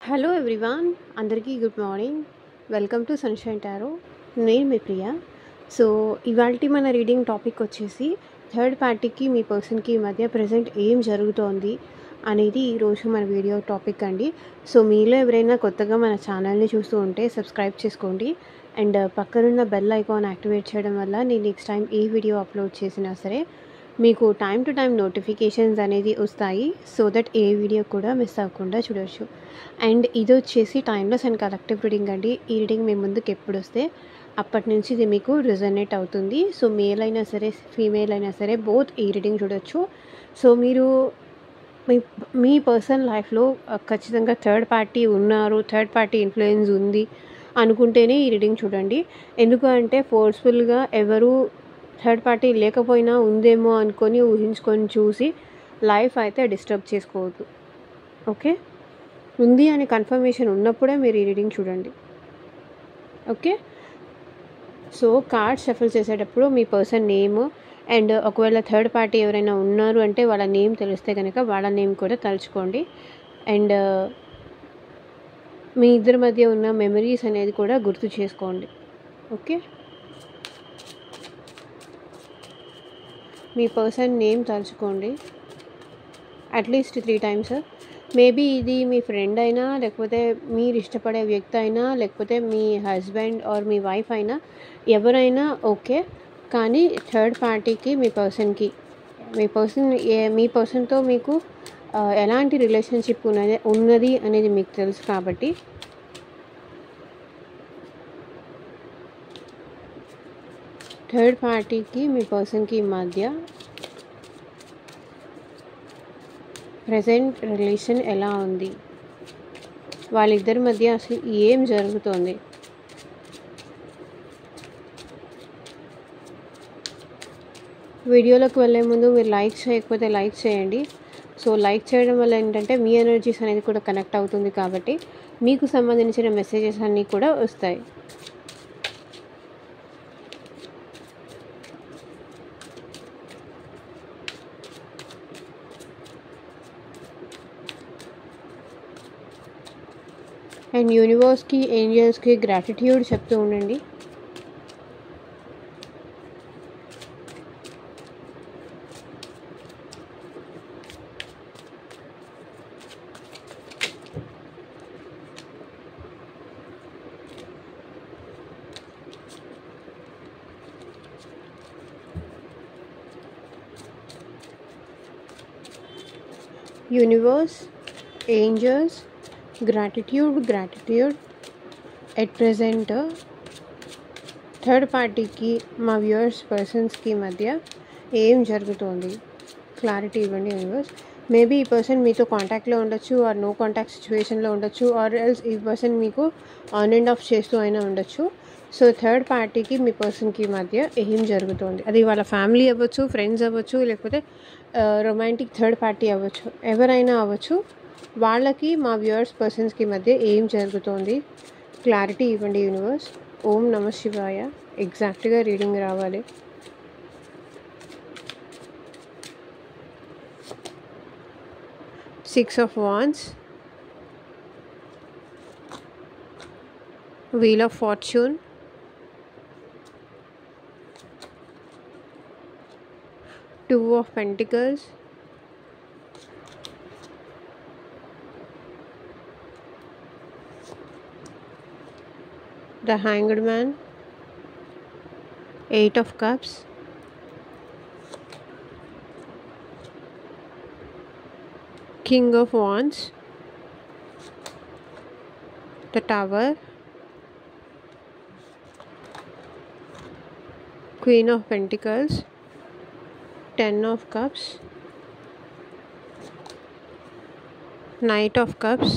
Hello everyone, అందరికీ good morning. Welcome to sunshine tarot. నేను మీ Priya. So ఇవాల్టి మన రీడింగ్ టాపిక్ వచ్చేసి థర్డ్ పార్టీకి మీ పర్సన్కి మధ్య ప్రజెంట్ ఏం జరుగుతోంది అనేది ఈరోజు మన వీడియో టాపిక్ అండి. సో మీలో ఎవరైనా కొత్తగా మన ఛానల్ని చూస్తూ ఉంటే సబ్స్క్రైబ్ చేసుకోండి అండ్ పక్కనున్న బెల్ ఐకాన్ యాక్టివేట్ చేయడం వల్ల నేను నెక్స్ట్ టైం ఏ వీడియో అప్లోడ్ చేసినా సరే మీకు టైం టు టైం నోటిఫికేషన్స్ అనేది వస్తాయి. సో దట్ ఏ వీడియో కూడా మిస్ అవ్వకుండా చూడవచ్చు. అండ్ ఇది వచ్చేసి టైమ్లెస్ అండ్ కలెక్టివ్ రీడింగ్ అండి. ఈ రీడింగ్ మీ ముందుకు ఎప్పుడు వస్తే అప్పటి నుంచి ఇది మీకు రిజనేట్ అవుతుంది. సో మేల్ అయినా సరే ఫీమేల్ అయినా సరే బోత్ ఈ రీడింగ్ చూడొచ్చు. సో మీరు మీ మీ పర్సనల్ లైఫ్లో ఖచ్చితంగా థర్డ్ పార్టీ ఉన్నారు, థర్డ్ పార్టీ ఇన్ఫ్లుయెన్స్ ఉంది అనుకుంటేనే ఈ రీడింగ్ చూడండి. ఎందుకు అంటే ఫోర్స్ఫుల్గా ఎవరు థర్డ్ పార్టీ లేకపోయినా ఉందేమో అనుకొని ఊహించుకొని చూసి లైఫ్ అయితే డిస్టర్బ్ చేసుకోవద్దు. ఓకే, ఉంది అని కన్ఫర్మేషన్ ఉన్నప్పుడే మీరు ఈ రీడింగ్ చూడండి. ఓకే, సో కార్డ్స్ షఫల్ చేసేటప్పుడు మీ పర్సన్ నేమ్ అండ్ ఒకవేళ థర్డ్ పార్టీ ఎవరైనా ఉన్నారు అంటే వాళ్ళ నేమ్ తెలిస్తే కనుక వాళ్ళ నేమ్ కూడా తలుచుకోండి. అండ్ మీ ఇద్దరి మధ్య ఉన్న మెమరీస్ అనేది కూడా గుర్తు చేసుకోండి. ఓకే, మీ పర్సన్ నేమ్ తలుచుకోండి అట్లీస్ట్ 3 times. మేబీ ఇది మీ ఫ్రెండ్ అయినా, లేకపోతే మీరు ఇష్టపడే వ్యక్తి అయినా, లేకపోతే మీ హస్బెండ్ ఆర్ మీ వైఫ్ అయినా, ఎవరైనా ఓకే. కానీ థర్డ్ పార్టీకి మీ పర్సన్తో మీకు ఎలాంటి రిలేషన్షిప్ ఉన్నది అనేది మీకు తెలుసు. కాబట్టి థర్డ్ పార్టీకి మీ పర్సన్కి మధ్య ప్రజెంట్ రిలేషన్ ఎలా ఉంది, వాళ్ళిద్దరి మధ్య అసలు ఏం జరుగుతోంది. వీడియోలోకి వెళ్ళే ముందు మీరు లైక్ చేయకపోతే లైక్ చేయండి. సో లైక్ చేయడం వల్ల ఏంటంటే మీ ఎనర్జీస్ అనేది కూడా కనెక్ట్ అవుతుంది, కాబట్టి మీకు సంబంధించిన మెసేజెస్ అన్నీ కూడా వస్తాయి. అండ్ యూనివర్స్కి, ఏంజల్స్కి గ్రాటిట్యూడ్ చెప్తూ ఉండండి. Universe, angels, gratitude. At present third పార్టీకి మా వ్యూవర్స్ పర్సన్స్కి మధ్య ఏం జరుగుతోంది క్లారిటీ ఇవ్వండి యూనివర్స్. మేబీ ఈ పర్సన్ మీతో కాంటాక్ట్లో ఉండొచ్చు, ఆర్ నో కాంటాక్ట్ సిచ్యువేషన్లో ఉండొచ్చు, ఆర్ ఎల్స్ ఈ పర్సన్ మీకు ఆన్ అండ్ ఆఫ్ చేస్తూ అయినా ఉండొచ్చు. సో థర్డ్ పార్టీకి మీ పర్సన్కి మధ్య ఏం జరుగుతోంది, అది వాళ్ళ ఫ్యామిలీ అవ్వచ్చు, ఫ్రెండ్స్ అవ్వచ్చు, లేకపోతే రొమాంటిక్ థర్డ్ పార్టీ అవ్వచ్చు, ఎవరైనా అవ్వచ్చు. వాళ్ళకి మా వ్యూవర్స్ పర్సన్స్కి మధ్య ఏం జరుగుతోంది క్లారిటీ ఇవ్వండి యూనివర్స్. ఓం నమ శివాయ. ఎగ్జాక్ట్గా రీడింగ్ రావాలి. Six of Wands, Wheel of Fortune, Two of Pentacles, the Hanged Man, Eight of Cups, King of Wands, the Tower, Queen of Pentacles, Ten of Cups, Knight of Cups,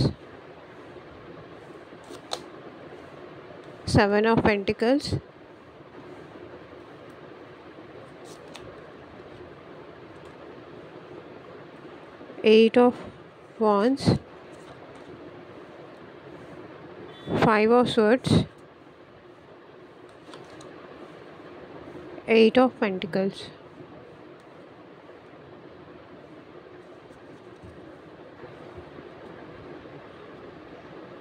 Seven of Pentacles, Eight of Wands, Five of Swords, Eight of Pentacles.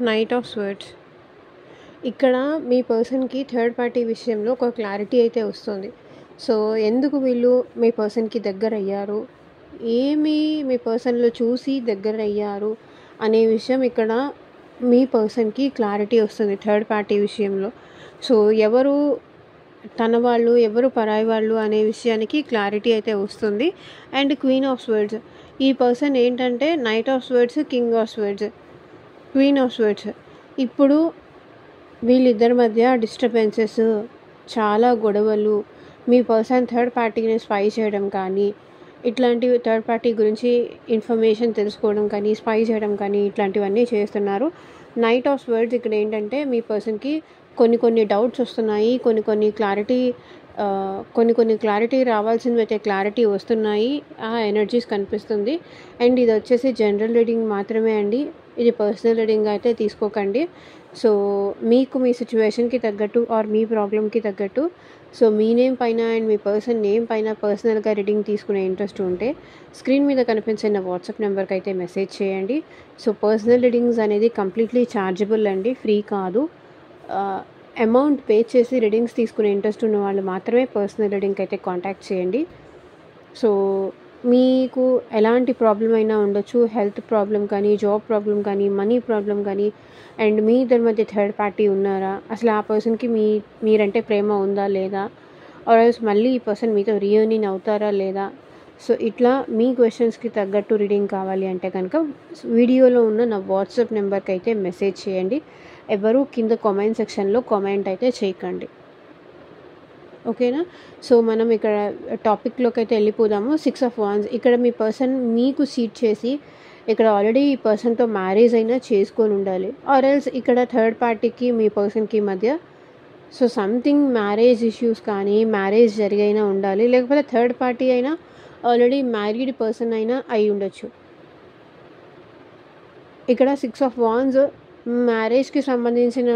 Knight of swords. ఇక్కడ మీ పర్సన్కి third party విషయంలో ఒక clarity అయితే వస్తుంది. So ఎందుకు వీళ్ళు మీ పర్సన్కి దగ్గర అయ్యారు, ఏమి మీ పర్సన్లో చూసి దగ్గర అయ్యారు అనే విషయం ఇక్కడ మీ పర్సన్కి క్లారిటీ వస్తుంది థర్డ్ పార్టీ విషయంలో. సో ఎవరు తన వాళ్ళు, ఎవరు పరాయి వాళ్ళు అనే విషయానికి క్లారిటీ అయితే వస్తుంది. అండ్ క్వీన్ ఆఫ్ స్వర్డ్స్, ఈ పర్సన్ ఏంటంటే knight of swords, king of swords, queen of swords. ఇప్పుడు వీళ్ళిద్దరి మధ్య డిస్టర్బెన్సెస్, చాలా గొడవలు, మీ పర్సన్ థర్డ్ పార్టీని స్పై చేయడం కానీ, ఇట్లాంటివి థర్డ్ పార్టీ గురించి ఇన్ఫర్మేషన్ తెలుసుకోవడం కానీ, స్పై చేయడం కానీ ఇట్లాంటివన్నీ చేస్తున్నారు. నైట్ ఆఫ్ స్వర్డ్స్ ఇక్కడ ఏంటంటే మీ పర్సన్కి కొన్ని డౌట్స్ వస్తున్నాయి, కొన్ని క్లారిటీ రావాల్సినవి అయితే క్లారిటీ వస్తున్నాయి, ఆ ఎనర్జీస్ కనిపిస్తుంది. అండ్ ఇది వచ్చేసి జనరల్ రీడింగ్ మాత్రమే అండి, ఇది పర్సనల్ రీడింగ్ అయితే తీసుకోకండి. సో మీకు మీ సిచ్యువేషన్కి తగ్గట్టు ఆర్ మీ ప్రాబ్లమ్కి తగ్గట్టు, సో మీ నేమ్ పైన అండ్ మీ పర్సన్ నేమ్ పైన పర్సనల్గా రీడింగ్ తీసుకునే ఇంట్రెస్ట్ ఉంటే స్క్రీన్ మీద కనిపించిన వాట్సాప్ నెంబర్కి అయితే మెసేజ్ చేయండి. సో పర్సనల్ రీడింగ్స్ అనేది కంప్లీట్లీ ఛార్జబుల్ అండి, ఫ్రీ కాదు. అమౌంట్ పే చేసి రీడింగ్స్ తీసుకునే ఇంట్రెస్ట్ ఉన్న వాళ్ళు మాత్రమే పర్సనల్ రీడింగ్కి అయితే కాంటాక్ట్ చేయండి. సో మీకు ఎలాంటి ప్రాబ్లం అయినా ఉండొచ్చు, హెల్త్ ప్రాబ్లం కానీ, జాబ్ ప్రాబ్లం కానీ, మనీ ప్రాబ్లం కానీ, అండ్ మీ ఇద్దరి మధ్య థర్డ్ పార్టీ ఉన్నారా, అసలు ఆ పర్సన్కి మీరంటే ప్రేమ ఉందా లేదా, ఆర్ఎల్స్ మళ్ళీ ఈ పర్సన్ మీతో రీయూనియన్ అవుతారా లేదా. సో ఇట్లా మీ క్వశ్చన్స్కి తగ్గట్టు రీడింగ్ కావాలి అంటే కనుక వీడియోలో ఉన్న నా వాట్సాప్ నెంబర్కి అయితే మెసేజ్ చేయండి. ఎవరు కింద కామెంట్ సెక్షన్లో కామెంట్ అయితే చేయకండి, ఓకేనా. సో మనం ఇక్కడ టాపిక్లోకి అయితే వెళ్ళిపోదాము. 6 of Wands, ఇక్కడ మీ పర్సన్ మీకు సీట్ చేసి ఇక్కడ ఆల్రెడీ ఈ పర్సన్తో మ్యారేజ్ అయినా చేసుకొని ఉండాలి, ఆర్ ఎల్స్ ఇక్కడ థర్డ్ పార్టీకి మీ పర్సన్కి మధ్య సో సంథింగ్ మ్యారేజ్ ఇష్యూస్ కానీ, మ్యారేజ్ జరిగైనా ఉండాలి, లేకపోతే థర్డ్ పార్టీ అయినా ఆల్రెడీ మ్యారీడ్ పర్సన్ అయినా అయి ఉండొచ్చు. ఇక్కడ 6 of Wands మ్యారేజ్కి సంబంధించిన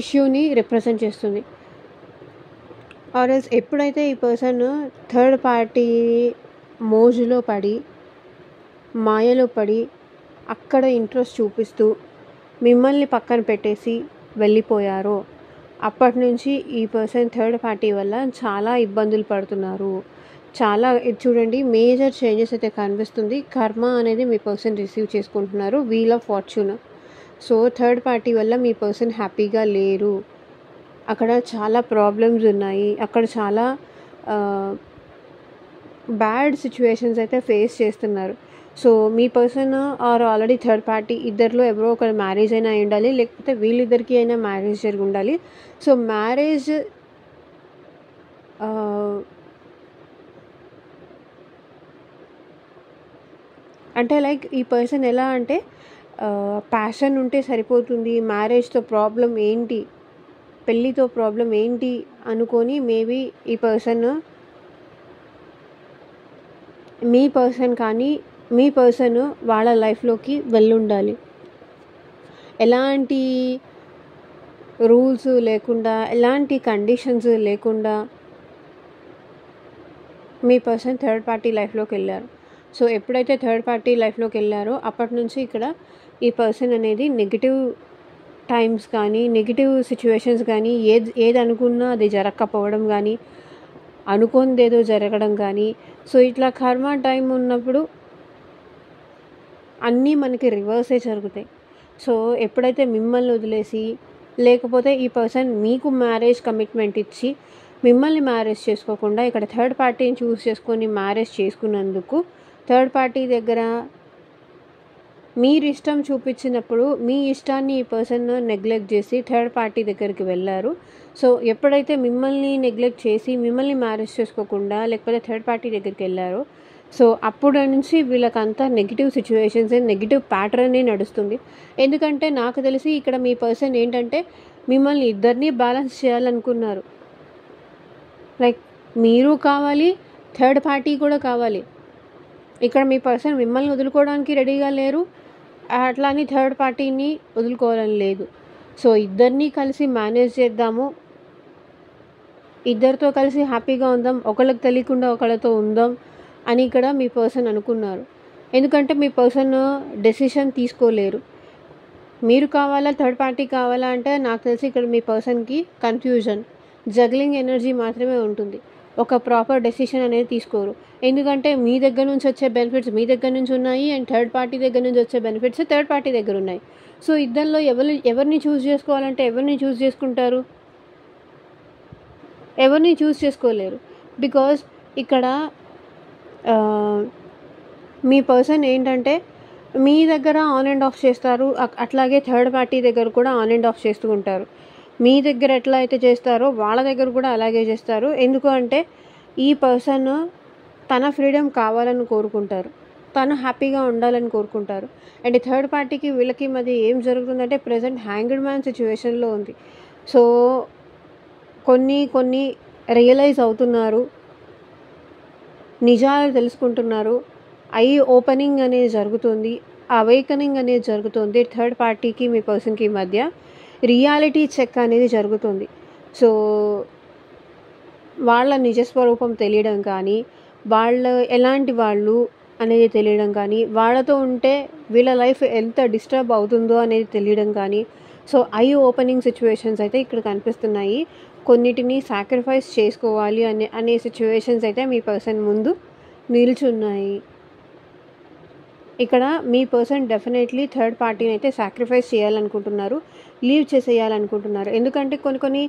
ఇష్యూని రిప్రజెంట్ చేస్తుంది. ఆర్ఎల్స్ ఎప్పుడైతే ఈ పర్సన్ థర్డ్ పార్టీ మోజులో పడి, మాయలో పడి, అక్కడ ఇంట్రెస్ట్ చూపిస్తూ మిమ్మల్ని పక్కన పెట్టేసి వెళ్ళిపోయారో అప్పటి నుంచి ఈ పర్సన్ థర్డ్ పార్టీ వల్ల చాలా ఇబ్బందులు పడుతున్నారు. చాలా ఇది చూడండి, మేజర్ చేంజెస్ అయితే కనిపిస్తుంది. కర్మ అనేది మీ పర్సన్ రిసీవ్ చేసుకుంటున్నారు, wheel of fortune. So third party వల్ల మీ పర్సన్ హ్యాపీగా లేరు, అక్కడ చాలా ప్రాబ్లమ్స్ ఉన్నాయి, అక్కడ చాలా బ్యాడ్ సిచ్యువేషన్స్ అయితే ఫేస్ చేస్తున్నారు. So me person are already third party ఇద్దరిలో ఎవరో ఒకరు మ్యారేజ్ అయినా అయి ఉండాలి, లేకపోతే వీళ్ళిద్దరికి అయినా మ్యారేజ్ జరిగి ఉండాలి. సో మ్యారేజ్ అంటే లైక్ ఈ పర్సన్ ఎలా అంటే ప్యాషన్ ఉంటే సరిపోతుంది, మ్యారేజ్తో ప్రాబ్లం ఏంటి, పెళ్ళితో ప్రాబ్లం ఏంటి అనుకొని మేబీ ఈ పర్సన్ మీ పర్సన్ కానీ మీ పర్సన్ వాళ్ళ లైఫ్లోకి వెళ్ళుండాలి. ఎలాంటి రూల్స్ లేకుండా, ఎలాంటి కండిషన్స్ లేకుండా మీ పర్సన్ థర్డ్ పార్టీ లైఫ్లోకి వెళ్ళారు. సో ఎప్పుడైతే థర్డ్ పార్టీ లైఫ్లోకి వెళ్ళారో అప్పటి నుంచి ఇక్కడ ఈ పర్సన్ అనేది నెగిటివ్ టైమ్స్ కానీ, నెగిటివ్ సిచ్యువేషన్స్ కానీ, ఏది అనుకున్నా అది జరగకపోవడం కానీ, అనుకోనిదేదో జరగడం కానీ, సో ఇట్లా కర్మ టైం ఉన్నప్పుడు అన్నీ మనకి రివర్సే జరుగుతాయి. సో ఎప్పుడైతే మిమ్మల్ని వదిలేసి, లేకపోతే ఈ పర్సన్ మీకు మ్యారేజ్ కమిట్మెంట్ ఇచ్చి మిమ్మల్ని మ్యారేజ్ చేసుకోకుండా ఇక్కడ థర్డ్ పార్టీని చూస్ చేసుకొని మ్యారేజ్ చేసుకున్నందుకు థర్డ్ పార్టీ దగ్గర మీరు ఇష్టం చూపించినప్పుడు మీ ఇష్టాన్ని ఈ పర్సన్ నెగ్లెక్ట్ చేసి థర్డ్ పార్టీ దగ్గరికి వెళ్ళారు. సో ఎప్పుడైతే మిమ్మల్ని నెగ్లెక్ట్ చేసి మిమ్మల్ని మ్యారేజ్ చేసుకోకుండా లేకపోతే థర్డ్ పార్టీ దగ్గరికి వెళ్ళారో సో అప్పుడు నుంచి వీళ్ళకంతా నెగిటివ్ సిచ్యువేషన్స్, నెగిటివ్ ప్యాటర్నే నడుస్తుంది. ఎందుకంటే నాకు తెలిసి ఇక్కడ మీ పర్సన్ ఏంటంటే మిమ్మల్ని ఇద్దరినీ బ్యాలెన్స్ చేయాలనుకున్నారు. లైక్ మీరు కావాలి, థర్డ్ పార్టీ కూడా కావాలి. ఇక్కడ మీ పర్సన్ మిమ్మల్ని వదులుకోవడానికి రెడీగా లేరు, అట్లా అని థర్డ్ పార్టీని వదులుకోవాలని లేదు. సో ఇద్దరినీ కలిసి మేనేజ్ చేద్దాము, ఇద్దరితో కలిసి హ్యాపీగా ఉందాం, ఒకళ్ళకి తెలియకుండా ఒకళ్ళతో ఉందాం అని ఇక్కడ మీ పర్సన్ అనుకున్నారు. ఎందుకంటే మీ పర్సన్ డెసిషన్ తీసుకోలేరు. మీరు కావాలా, థర్డ్ పార్టీ కావాలా అంటే నాకు తెలిసి ఇక్కడ మీ పర్సన్కి కన్ఫ్యూజన్, జగ్లింగ్ ఎనర్జీ మాత్రమే ఉంటుంది. ఒక ప్రాపర్ డెసిషన్ అనేది తీసుకోరు. ఎందుకంటే మీ దగ్గర నుంచి వచ్చే బెనిఫిట్స్ మీ దగ్గర నుంచి ఉన్నాయి, అండ్ థర్డ్ పార్టీ దగ్గర నుంచి వచ్చే బెనిఫిట్స్ థర్డ్ పార్టీ దగ్గర ఉన్నాయి. సో ఇద్దరిలో ఎవరిని చూస్ చేసుకోవాలంటే ఎవరిని చూస్ చేసుకుంటారు? ఎవరిని చూస్ చేసుకోలేరు. బికాజ్ ఇక్కడ మీ పర్సన్ ఏంటంటే మీ దగ్గర ఆన్ అండ్ ఆఫ్ చేస్తారు, అట్లాగే థర్డ్ పార్టీ దగ్గర కూడా ఆన్ అండ్ ఆఫ్ చేస్తూ ఉంటారు. మీ దగ్గర ఎట్లా అయితే చేస్తారో వాళ్ళ దగ్గర కూడా అలాగే చేస్తారు. ఎందుకు అంటే ఈ పర్సన్ తన ఫ్రీడమ్ కావాలని కోరుకుంటారు, తను హ్యాపీగా ఉండాలని కోరుకుంటారు. అండ్ థర్డ్ పార్టీకి వీళ్ళకి మధ్య ఏం జరుగుతుందంటే ప్రజెంట్ హ్యాంగ్డ్ మ్యాన్ సిచ్యువేషన్లో ఉంది. సో కొన్ని రియలైజ్ అవుతున్నారు, నిజాలు తెలుసుకుంటున్నారు, ఐ ఓపెనింగ్ అనేది జరుగుతుంది, అవేకనింగ్ అనేది జరుగుతుంది. థర్డ్ పార్టీకి మీ పర్సన్కి మధ్య రియాలిటీ చెక్ అనేది జరుగుతుంది. సో వాళ్ళ నిజస్వరూపం తెలియడం కానీ, వాళ్ళు ఎలాంటి వాళ్ళు అనేది తెలియడం కానీ, వాళ్ళతో ఉంటే వీళ్ళ లైఫ్ ఎంత డిస్టర్బ్ అవుతుందో అనేది తెలియడం కానీ, సో ఐ ఓపెనింగ్ సిచ్యువేషన్స్ అయితే ఇక్కడ కనిపిస్తున్నాయి. కొన్నిటిని సాక్రిఫైస్ చేసుకోవాలి అనే సిచ్యువేషన్స్ అయితే మీ పర్సన్ ముందు నిల్చున్నాయి. ఇక్కడ మీ పర్సన్ డెఫినెట్లీ థర్డ్ పార్టీని అయితే సాక్రిఫైస్ చేయాలనుకుంటున్నారు, లీవ్ చేసేయాలనుకుంటున్నారు. ఎందుకంటే కొన్ని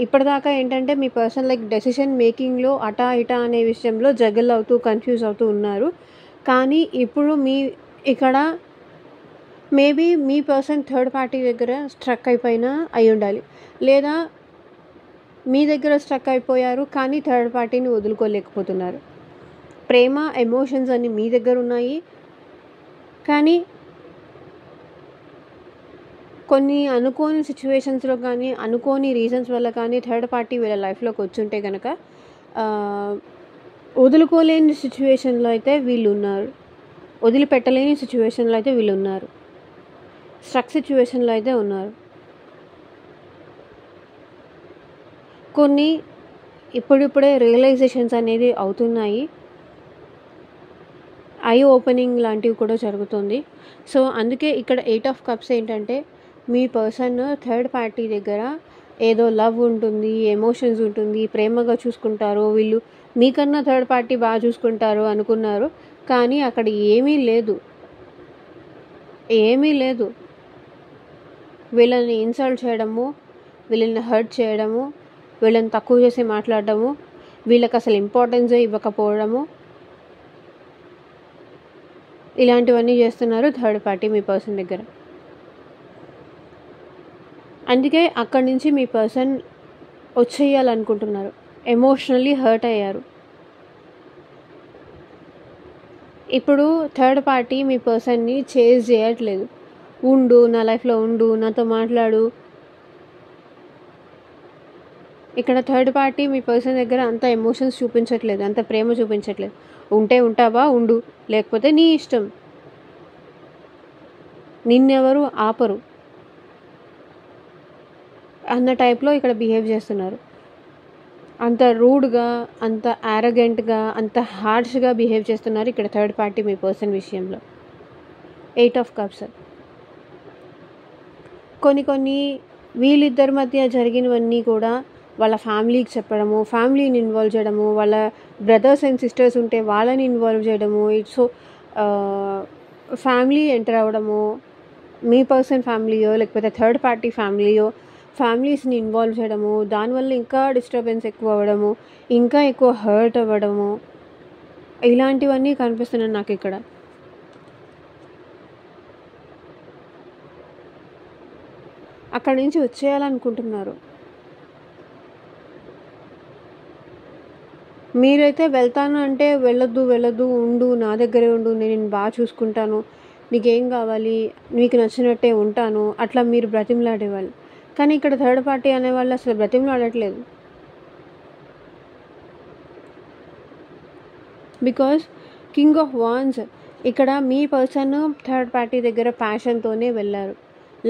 ఇప్పటిదాకా ఏంటంటే మీ పర్సన్ లైక్ డెసిషన్ మేకింగ్లో అటా ఇటా అనే విషయంలో జగల్ అవుతూ కన్ఫ్యూజ్ అవుతూ ఉన్నారు. కానీ ఇప్పుడు ఇక్కడ మేబీ మీ పర్సన్ థర్డ్ పార్టీ దగ్గర స్ట్రక్ అయిపోయినా అయి ఉండాలి, లేదా మీ దగ్గర స్ట్రక్ అయిపోయారు కానీ థర్డ్ పార్టీని వదులుకోలేకపోతున్నారు. ప్రేమ, ఎమోషన్స్ అన్నీ మీ దగ్గర ఉన్నాయి, కానీ కొన్ని అనుకోని సిచ్యువేషన్స్లో కానీ, అనుకోని రీజన్స్ వల్ల కానీ థర్డ్ పార్టీ వీళ్ళ లైఫ్లోకి వచ్చుంటే కనుక వదులుకోలేని సిచ్యువేషన్లో అయితే వీళ్ళు ఉన్నారు, వదిలిపెట్టలేని సిచ్యువేషన్లో అయితే వీళ్ళు ఉన్నారు, స్ట్రక్ సిచ్యువేషన్లో అయితే ఉన్నారు. కొన్ని ఇప్పుడిప్పుడే రియలైజేషన్స్ అనేది అవుతున్నాయి, ఐ ఓపెనింగ్ లాంటివి కూడా జరుగుతుంది. సో అందుకే ఇక్కడ 8 ఆఫ్ కప్స్ ఏంటంటే మీ పర్సన్ థర్డ్ పార్టీ దగ్గర ఏదో లవ్ ఉంటుంది, ఎమోషన్స్ ఉంటుంది, ప్రేమగా చూసుకుంటారు, వీళ్ళు మీకన్నా థర్డ్ పార్టీ బాగా చూసుకుంటారు అనుకున్నారు. కానీ అక్కడ ఏమీ లేదు. వీళ్ళని ఇన్సల్ట్ చేయడము, వీళ్ళని హర్ట్ చేయడము, వీళ్ళని తక్కువ చేసి మాట్లాడడము, వీళ్ళకి అసలు ఇంపార్టెన్సే ఇవ్వకపోవడము, ఇలాంటివన్నీ చేస్తున్నారు థర్డ్ పార్టీ మీ పర్సన్ దగ్గర. అందుకే అక్కడి నుంచి మీ పర్సన్ వచ్చేయాలనుకుంటున్నారు, ఎమోషనల్లీ హర్ట్ అయ్యారు. ఇప్పుడు థర్డ్ పార్టీ మీ పర్సన్ని చేజ్ చేయట్లేదు, ఉండు నా లైఫ్లో ఉండు, నాతో మాట్లాడు. ఇక్కడ థర్డ్ పార్టీ మీ పర్సన్ దగ్గర అంత ఎమోషన్స్ చూపించట్లేదు, అంత ప్రేమ చూపించట్లేదు. ఉంటే ఉంటావా ఉండు, లేకపోతే నీ ఇష్టం, నిన్నెవరు ఆపరు అన్న టైప్లో ఇక్కడ బిహేవ్ చేస్తున్నారు. అంత రూడ్గా, అంత యారగెంట్గా, అంత హార్ష్గా బిహేవ్ చేస్తున్నారు ఇక్కడ థర్డ్ పార్టీ మీ పర్సన్ విషయంలో. 8 ఆఫ్ కప్స్. కొన్ని వీళ్ళిద్దరి మధ్య జరిగినవన్నీ కూడా వాళ్ళ ఫ్యామిలీకి చెప్పడము, ఫ్యామిలీని ఇన్వాల్వ్ చేయడము, వాళ్ళ బ్రదర్స్ అండ్ సిస్టర్స్ ఉంటే వాళ్ళని ఇన్వాల్వ్ చేయడము, సో ఫ్యామిలీ ఎంటర్ అవ్వడము, మీ పర్సన్ ఫ్యామిలీయో లేకపోతే థర్డ్ పార్టీ ఫ్యామిలీస్ని ఇన్వాల్వ్ చేయడము, దానివల్ల ఇంకా డిస్టర్బెన్స్ ఎక్కువ అవ్వడము, ఇంకా ఎక్కువ హర్ట్ అవ్వడము, ఇలాంటివన్నీ కనిపిస్తున్నాయి నాకు ఇక్కడ. అక్కడి నుంచి వచ్చేయాలనుకుంటున్నారు. మీరైతే వెళ్తాను అంటే వెళ్ళొద్దు, ఉండు, నా దగ్గరే ఉండు, నేను బాగా చూసుకుంటాను, నీకేం కావాలి, నీకు నచ్చినట్టే ఉంటాను, అట్లా మీరు బ్రతిమలాడేవాళ్ళు. కానీ ఇక్కడ థర్డ్ పార్టీ అనేవాళ్ళు అసలు బ్రతిమలాడట్లేదు. బికాజ్ కింగ్ ఆఫ్ వాన్స్, ఇక్కడ మీ పర్సన్ థర్డ్ పార్టీ దగ్గర ప్యాషన్తోనే వెళ్ళారు,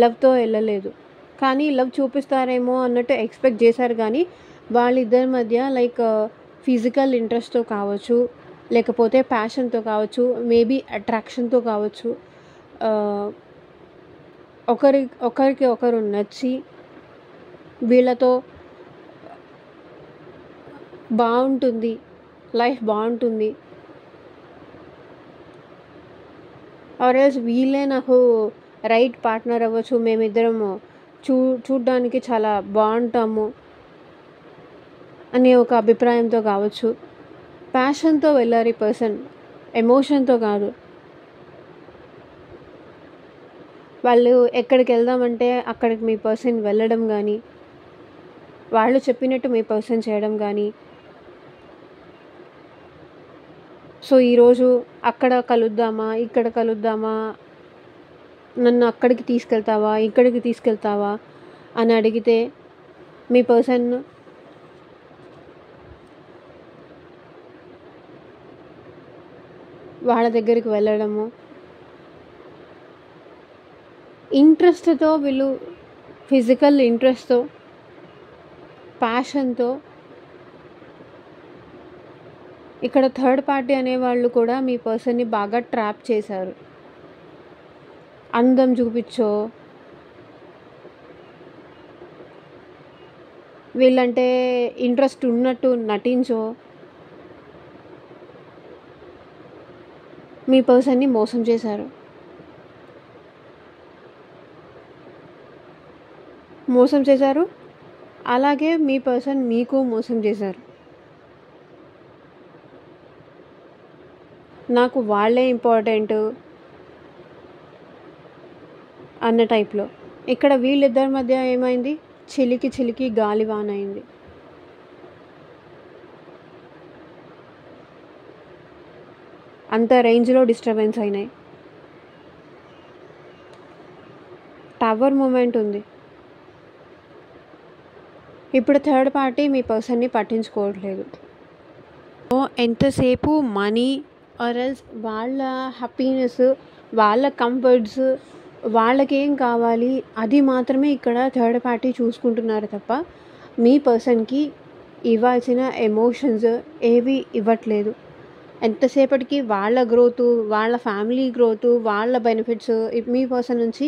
లవ్తో వెళ్ళలేదు. కానీ లవ్ చూపిస్తారేమో అన్నట్టు ఎక్స్పెక్ట్ చేశారు, కానీ వాళ్ళిద్దరి మధ్య లైక్ ఫిజికల్ ఇంట్రెస్ట్తో కావచ్చు, లేకపోతే ప్యాషన్తో కావచ్చు, మేబీ అట్రాక్షన్తో కావచ్చు, ఒకరికి ఒకరు నచ్చి వీళ్ళతో బాగుంటుంది, లైఫ్ బాగుంటుంది, ఆర్ఎల్స్ వీళ్ళే నాకు రైట్ పార్ట్నర్ అవ్వచ్చు, మేమిద్దరము చూడ్డానికి చాలా బాగుంటాము అనే ఒక అభిప్రాయంతో కావచ్చు. ప్యాషన్తో వెళ్ళారు ఈ పర్సన్, ఎమోషన్తో కాదు. వాళ్ళు ఎక్కడికి వెళ్దామంటే అక్కడికి మీ పర్సన్ వెళ్ళడం కానీ, వాళ్ళు చెప్పినట్టు మీ పర్సన్ చేయడం కానీ. సో ఈరోజు అక్కడ కలుద్దామా, ఇక్కడ కలుద్దామా, నన్ను అక్కడికి తీసుకెళ్తావా, ఇక్కడికి తీసుకెళ్తావా అని అడిగితే మీ పర్సన్ వాళ్ళ దగ్గరికి వెళ్ళడము, ఇంట్రెస్ట్తో, వీళ్ళు ఫిజికల్ ఇంట్రెస్ట్తో, ప్యాషన్తో. ఇక్కడ థర్డ్ పార్టీ అనేవాళ్ళు కూడా మీ పర్సన్ని బాగా ట్రాప్ చేశారు. అందం చూపించో, వీళ్ళంటే ఇంట్రెస్ట్ ఉన్నట్టు నటించో మీ పర్సన్ని మోసం చేశారు. అలాగే మీ పర్సన్ మీకు మోసం చేశారు. నాకు వాళ్ళే ఇంపార్టెంట్ అన్న టైప్లో. ఇక్కడ వీళ్ళిద్దరి మధ్య ఏమైంది, చిలికి గాలివాన అయింది. అంత రేంజ్లో డిస్టర్బెన్స్ అయినాయి. టవర్ మూమెంట్ ఉంది. ఇప్పుడు థర్డ్ పార్టీ మీ పర్సన్ని పట్టించుకోవట్లేదు. ఎంతసేపు మనీ ఆర్ఎల్స్ వాళ్ళ హ్యాపీనెస్, వాళ్ళ కంఫర్ట్స్, వాళ్ళకేం కావాలి అది మాత్రమే ఇక్కడ థర్డ్ పార్టీ చూసుకుంటున్నారు తప్ప మీ పర్సన్కి ఇవ్వాల్సిన ఎమోషన్స్ ఏవి ఇవ్వట్లేదు. ఎంతసేపటికి వాళ్ళ గ్రోతు, వాళ్ళ ఫ్యామిలీ గ్రోతు, వాళ్ళ బెనిఫిట్స్, మీ పర్సన్ నుంచి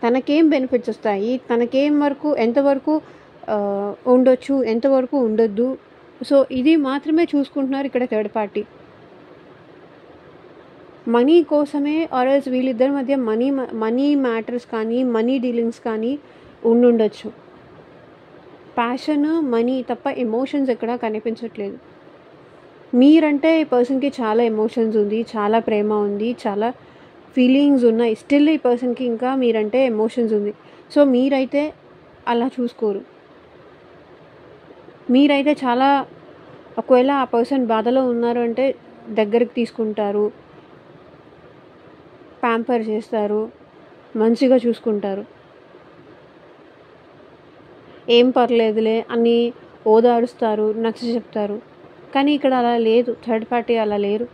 తనకేం బెనిఫిట్స్ వస్తాయి, తనకేం వరకు ఎంతవరకు ఉండొచ్చు, ఎంతవరకు ఉండొద్దు, సో ఇది మాత్రమే చూసుకుంటున్నారు ఇక్కడ థర్డ్ పార్టీ. మనీ కోసమే ఆర్ఎల్స్ వీళ్ళిద్దరి మధ్య మనీ మ్యాటర్స్ కానీ, మనీ డీలింగ్స్ కానీ ఉండుండొచ్చు. ప్యాషన్, మనీ తప్ప ఎమోషన్స్ ఎక్కడా కనిపించట్లేదు. మీరంటే ఈ పర్సన్కి చాలా ఎమోషన్స్ ఉంది, చాలా ప్రేమ ఉంది, చాలా ఫీలింగ్స్ ఉన్నాయి. స్టిల్ ఈ పర్సన్కి ఇంకా మీరంటే ఎమోషన్స్ ఉంది. సో మీరైతే అలా చూసుకోరు. మీరైతే చాలా, ఒకవేళ ఆ పర్సన్ బాధలో ఉన్నారు అంటే దగ్గరికి తీసుకుంటారు, ప్యాంపర్ చేస్తారు, మంచిగా చూసుకుంటారు. ఏం పర్లేదులే అని ఓదారుస్తారు, నచ్చ చెప్తారు. కానీ ఇక్కడ అలా లేదు. థర్డ్ పార్టీ అలా లేరు.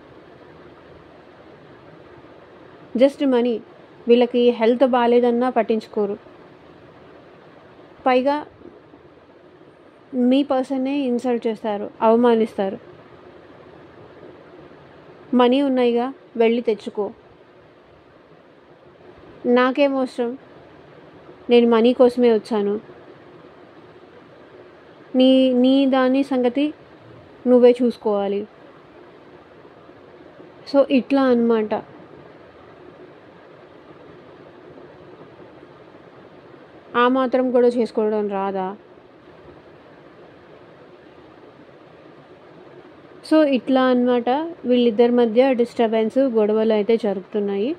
Just money. వీళ్ళకి హెల్త్ బాగాలేదన్నా పట్టించుకోరు. పైగా మీ పర్సన్నే ఇన్సల్ట్ చేస్తారు, అవమానిస్తారు. మనీ ఉన్నాయిగా, వెళ్ళి తెచ్చుకో, నాకేం అవసరం, నేను మనీ కోసమే వచ్చాను, నీ దాని సంగతి నువ్వే చూసుకోవాలి. సో ఇట్లా అన్నమాట. ఆ మాత్రం కూడా చేసుకోవడం రాదా? సో ఇట్లా అన్నమాట. వీళ్ళిద్దరి మధ్య డిస్టర్బెన్స్, గొడవలు అయితే జరుగుతున్నాయి.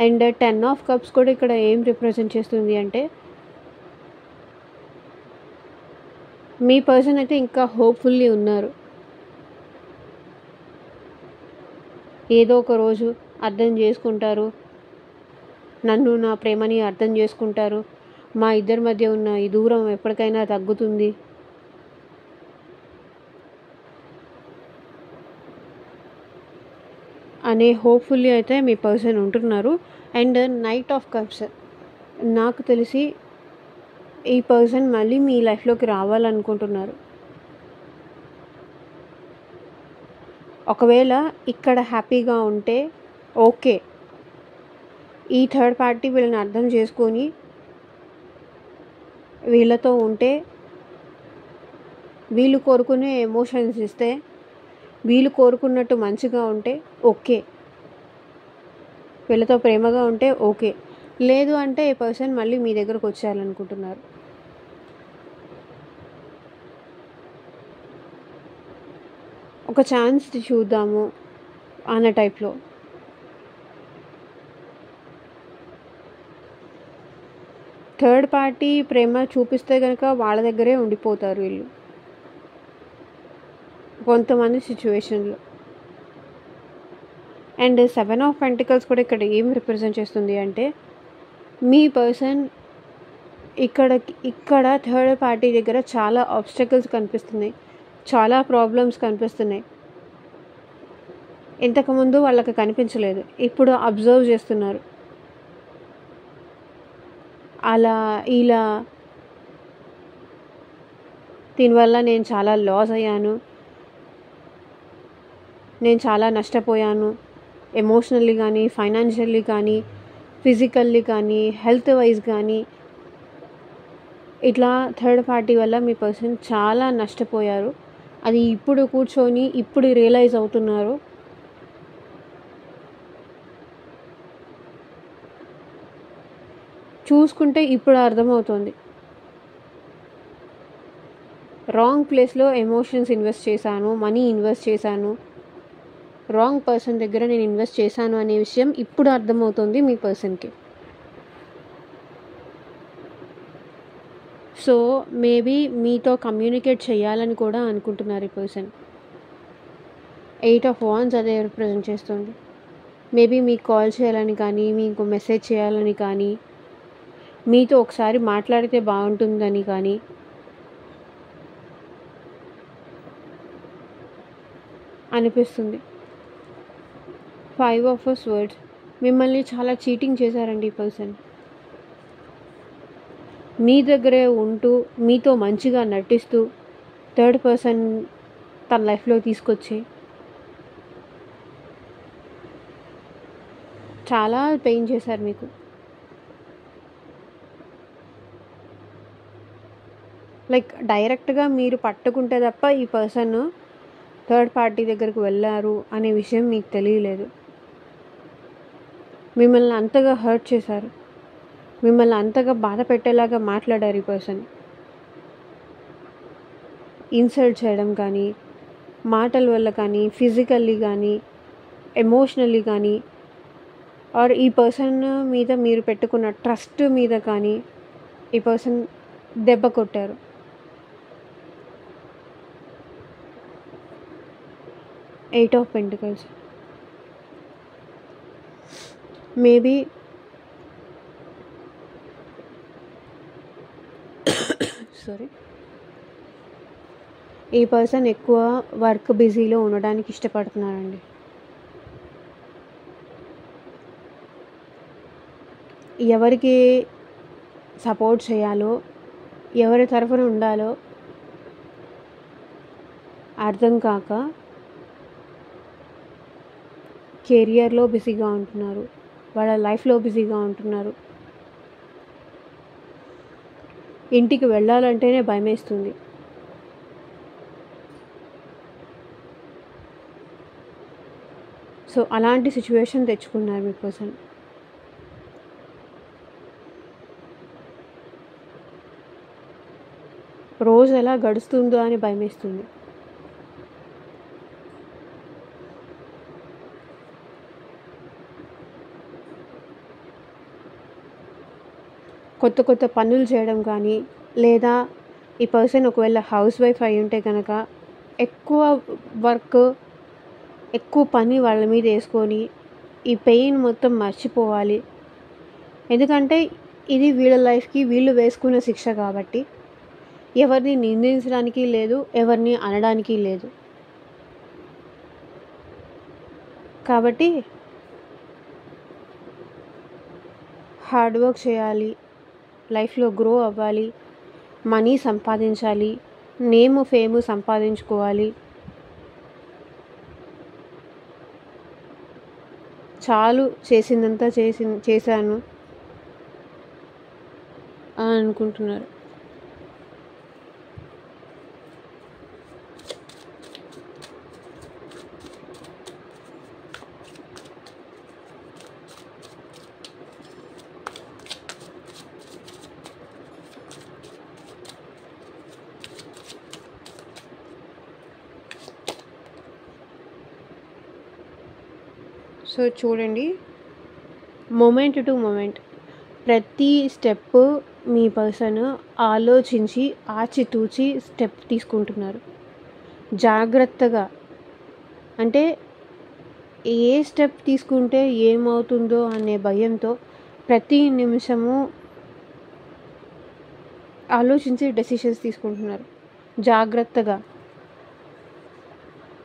అండ్ 10 ఆఫ్ కప్స్ కూడా ఇక్కడ ఏం రిప్రజెంట్ చేస్తుంది అంటే మీ పర్సన్ అయితే ఇంకా హోప్ఫుల్లీ ఉన్నారు. ఏదో ఒక రోజు అర్థం చేసుకుంటారు, నన్ను, నా ప్రేమని అర్థం చేసుకుంటారు, మా ఇద్దరి మధ్య ఉన్న ఈ దూరం ఎప్పటికైనా తగ్గుతుంది అనే హోప్ఫుల్లీ అయితే మీ పర్సన్ ఉంటున్నారు. అండ్ నైట్ ఆఫ్ కప్స్, నాకు తెలిసి ఈ పర్సన్ మళ్ళీ మీ లైఫ్లోకి రావాలనుకుంటున్నారు. ఒకవేళ ఇక్కడ హ్యాపీగా ఉంటే ఓకే, ఈ థర్డ్ పార్టీ వీళ్ళని అర్థం చేసుకొని వీళ్ళతో ఉంటే, వీళ్ళు కోరుకునే ఎమోషన్స్ ఇస్తే, వీళ్ళు కోరుకున్నట్టు మంచిగా ఉంటే ఓకే, వీళ్ళతో ప్రేమగా ఉంటే ఓకే. లేదు అంటే ఈ పర్సన్ మళ్ళీ మీ దగ్గరకు వచ్చేయాలనుకుంటున్నారు. ఒక ఛాన్స్ చూద్దాము అన్న టైప్లో. థర్డ్ పార్టీ ప్రేమ చూపిస్తే కనుక వాళ్ళ దగ్గరే ఉండిపోతారు వీళ్ళు కొంతమంది సిచ్యువేషన్లో. అండ్ 7 ఆఫ్ పెంటికల్స్ కూడా ఇక్కడ ఏం రిప్రజెంట్ చేస్తుంది అంటే, మీ పర్సన్ ఇక్కడ థర్డ్ పార్టీ దగ్గర చాలా ఆబ్స్టకల్స్ కనిపిస్తున్నాయి, చాలా ప్రాబ్లమ్స్ కనిపిస్తున్నాయి. ఇంతకుముందు వాళ్ళకి కనిపించలేదు, ఇప్పుడు అబ్జర్వ్ చేస్తున్నారు. అలా ఇలా దీనివల్ల నేను చాలా లాస్ అయ్యాను, నేను చాలా నష్టపోయాను, ఎమోషనల్లీ కానీ, ఫైనాన్షియల్లీ కానీ, ఫిజికల్లీ కానీ, హెల్త్ వైజ్ కానీ. ఇట్లా థర్డ్ పార్టీ వల్ల మీ పర్సన్ చాలా నష్టపోయారు. అది ఇప్పుడు కూర్చొని ఇప్పుడు రియలైజ్ అవుతున్నారు. చూసుకుంటే ఇప్పుడు అర్థమవుతుంది, రాంగ్ ప్లేస్లో ఎమోషన్స్ ఇన్వెస్ట్ చేశాను, మనీ ఇన్వెస్ట్ చేశాను, రాంగ్ పర్సన్ దగ్గర నేను ఇన్వెస్ట్ చేశాను అనే విషయం ఇప్పుడు అర్థమవుతుంది మీ పర్సన్కి. సో మేబీ మీతో కమ్యూనికేట్ చేయాలని కూడా అనుకుంటున్నారు ఈ పర్సన్. 8 ఆఫ్ వాండ్స్ అదే రిప్రజెంట్ చేస్తుంది. మేబీ మీకు కాల్ చేయాలని కానీ, మీకు మెసేజ్ చేయాలని కానీ, మీతో ఒకసారి మాట్లాడితే బాగుంటుందని కానీ, అనిపిస్తుంది. 5 ఆఫ్ స్వర్డ్స్, మిమ్మల్ని చాలా చీటింగ్ చేశారండి ఈ పర్సన్. మీ దగ్గరే ఉంటూ మీతో మంచిగా నటిస్తూ థర్డ్ పర్సన్ తన లైఫ్లో తీసుకొచ్చి చాలా పెయిన్ చేశారు మీకు. లైక్ డైరెక్ట్గా మీరు పట్టుకుంటే తప్ప ఈ పర్సన్ థర్డ్ పార్టీ దగ్గరకు వెళ్ళారు అనే విషయం మీకు తెలియలేదు. మిమ్మల్ని అంతగా హర్ట్ చేశారు, మిమ్మల్ని అంతగా బాధ పెట్టేలాగా మాట్లాడారు ఈ పర్సన్. ఇన్సల్ట్ చేయడం కానీ, మాటల వల్ల కానీ, ఫిజికల్లీ కానీ, ఎమోషనల్లీ కానీ, ఆర్ ఈ పర్సన్ మీద మీరు పెట్టుకున్న ట్రస్ట్ మీద కానీ ఈ పర్సన్ దెబ్బ కొట్టారు. ఎయిట్ ఆఫ్ పెంటికల్స్, మేబీ ఈ పర్సన్ ఎక్కువ వర్క్ బిజీలో ఉండడానికి ఇష్టపడుతున్నారండి. ఎవరికి సపోర్ట్ చేయాలో, ఎవరి తరఫున ఉండాలో అర్థం కాక కెరియర్లో బిజీగా ఉంటున్నారు, వాళ్ళ లైఫ్లో బిజీగా ఉంటున్నారు. ఇంటికి వెళ్ళాలంటేనే భయమేస్తుంది. సో అలాంటి సిచ్యువేషన్ తెచ్చుకున్నారు మీ పర్సన్. రోజు ఎలా గడుస్తుందో అని భయమేస్తుంది. కొత్త కొత్త పనులు చేయడం కానీ, లేదా ఈ పర్సన్ ఒకవేళ హౌస్ వైఫ్ అయి ఉంటే కనుక ఎక్కువ వర్క్, ఎక్కువ పని వాళ్ళ మీద వేసుకొని ఈ పెయిన్ మొత్తం మర్చిపోవాలి. ఎందుకంటే ఇది వీళ్ళ లైఫ్కి వీళ్ళు వేసుకున్న శిక్ష కాబట్టి ఎవరిని నిందించడానికి లేదు, ఎవరిని అనడానికి లేదు. కాబట్టి హార్డ్ వర్క్ చేయాలి, లైఫ్లో గ్రో అవ్వాలి, మనీ సంపాదించాలి, నేము ఫేము సంపాదించుకోవాలి. చాలు, చేసిందంతా చేశాను అని అనుకుంటున్నారు. సో చూడండి, మూమెంట్ టు మూమెంట్ ప్రతి స్టెప్ మీ పర్సన్ ఆలోచించి ఆచితూచి స్టెప్ తీసుకుంటున్నారు జాగ్రత్తగా. అంటే ఏ స్టెప్ తీసుకుంటే ఏమవుతుందో అనే భయంతో ప్రతి నిమిషము ఆలోచించి డెసిషన్స్ తీసుకుంటున్నారు జాగ్రత్తగా.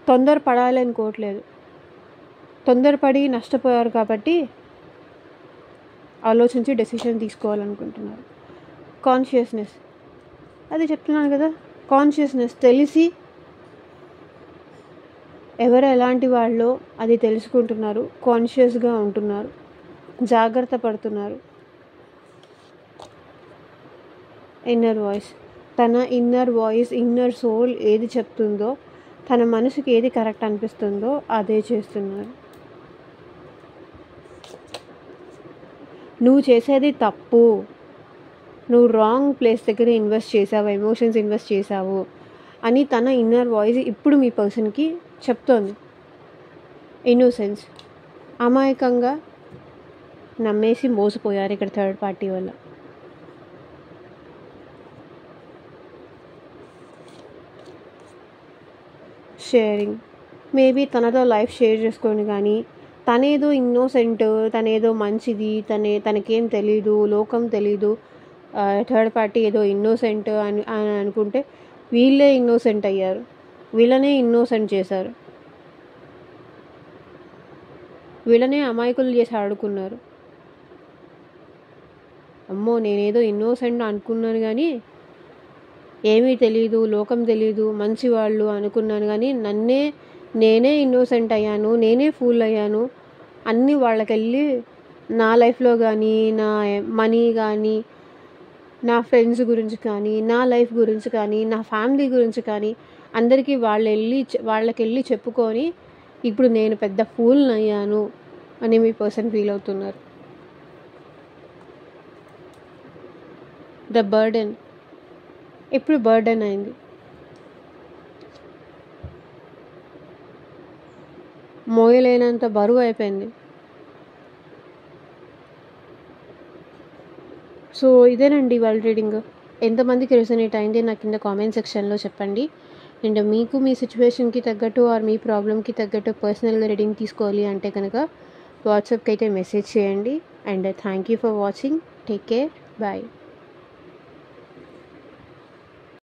తొందరపడాలి అనుకోవట్లేదు, తొందరపడి నష్టపోయారు కాబట్టి ఆలోచించి డెసిషన్ తీసుకోవాలనుకుంటున్నారు. కాన్షియస్నెస్, అది చెప్తున్నాను కదా, కాన్షియస్నెస్ తెలిసి ఎవరు ఎలాంటి వాళ్ళో అది తెలుసుకుంటున్నారు, కాన్షియస్గా ఉంటున్నారు, జాగ్రత్త పడుతున్నారు. ఇన్నర్ వాయిస్, తన ఇన్నర్ వాయిస్, ఇన్నర్ సోల్ ఏది చెప్తుందో, తన మనసుకి ఏది కరెక్ట్ అనిపిస్తుందో అదే చేస్తున్నారు. నువ్వు చేసేది తప్పు, నువ్వు రాంగ్ ప్లేస్ దగ్గర ఇన్వెస్ట్ చేసావు, ఎమోషన్స్ ఇన్వెస్ట్ చేసావు అని తన ఇన్నర్ వాయిస్ ఇప్పుడు మీ పర్సన్కి చెప్తోంది. ఇన్నోసెన్స్, అమాయకంగా నమ్మేసి మోసపోయారు ఇక్కడ థర్డ్ పార్టీ వల్ల. షేరింగ్, మేబీ తనతో లైఫ్ షేర్ చేసుకొని, కానీ తనేదో ఇన్నోసెంట్, తనేదో మంచిది, తనకేం తెలీదు, లోకం తెలీదు, థర్డ్ పార్టీ ఏదో ఇన్నోసెంట్ అని అనుకుంటే వీళ్ళే ఇన్నోసెంట్ అయ్యారు, వీళ్ళనే ఇన్నోసెంట్ చేశారు, వీళ్ళనే అమాయకులు చేసి ఆడుకున్నారు. అమ్మో నేనేదో ఇన్నోసెంట్ అనుకున్నాను కానీ ఏమీ తెలీదు, లోకం తెలీదు, మంచివాళ్ళు అనుకున్నాను కానీ నేనే ఇన్నోసెంట్ అయ్యాను, నేనే ఫూల్ అయ్యాను. అన్నీ వాళ్ళకెళ్ళి నా లైఫ్లో కానీ, నా మనీ కానీ, నా ఫ్రెండ్స్ గురించి కానీ, నా లైఫ్ గురించి కానీ, నా ఫ్యామిలీ గురించి కానీ అందరికీ వాళ్ళకెళ్ళి చెప్పుకొని ఇప్పుడు నేను పెద్ద ఫూల్ని అయ్యాను అని మీ పర్సన్ ఫీల్ అవుతున్నారు. ద బర్డెన్, ఇప్పుడు బర్డెన్ అయింది, మోయలేనంత బరువు అయిపోయింది. సో ఇదేనండి వాళ్ళ రీడింగ్. ఎంతమందికి రెసొనేట్ అయింది నాకు కింద కామెంట్ సెక్షన్లో చెప్పండి. అండ్ మీకు మీ సిచ్యువేషన్కి తగ్గట్టు ఆర్ మీ ప్రాబ్లమ్కి తగ్గట్టు పర్సనల్గా రీడింగ్ తీసుకోవాలి అంటే కనుక వాట్సాప్కి అయితే మెసేజ్ చేయండి. And thank you for watching. Take care, bye.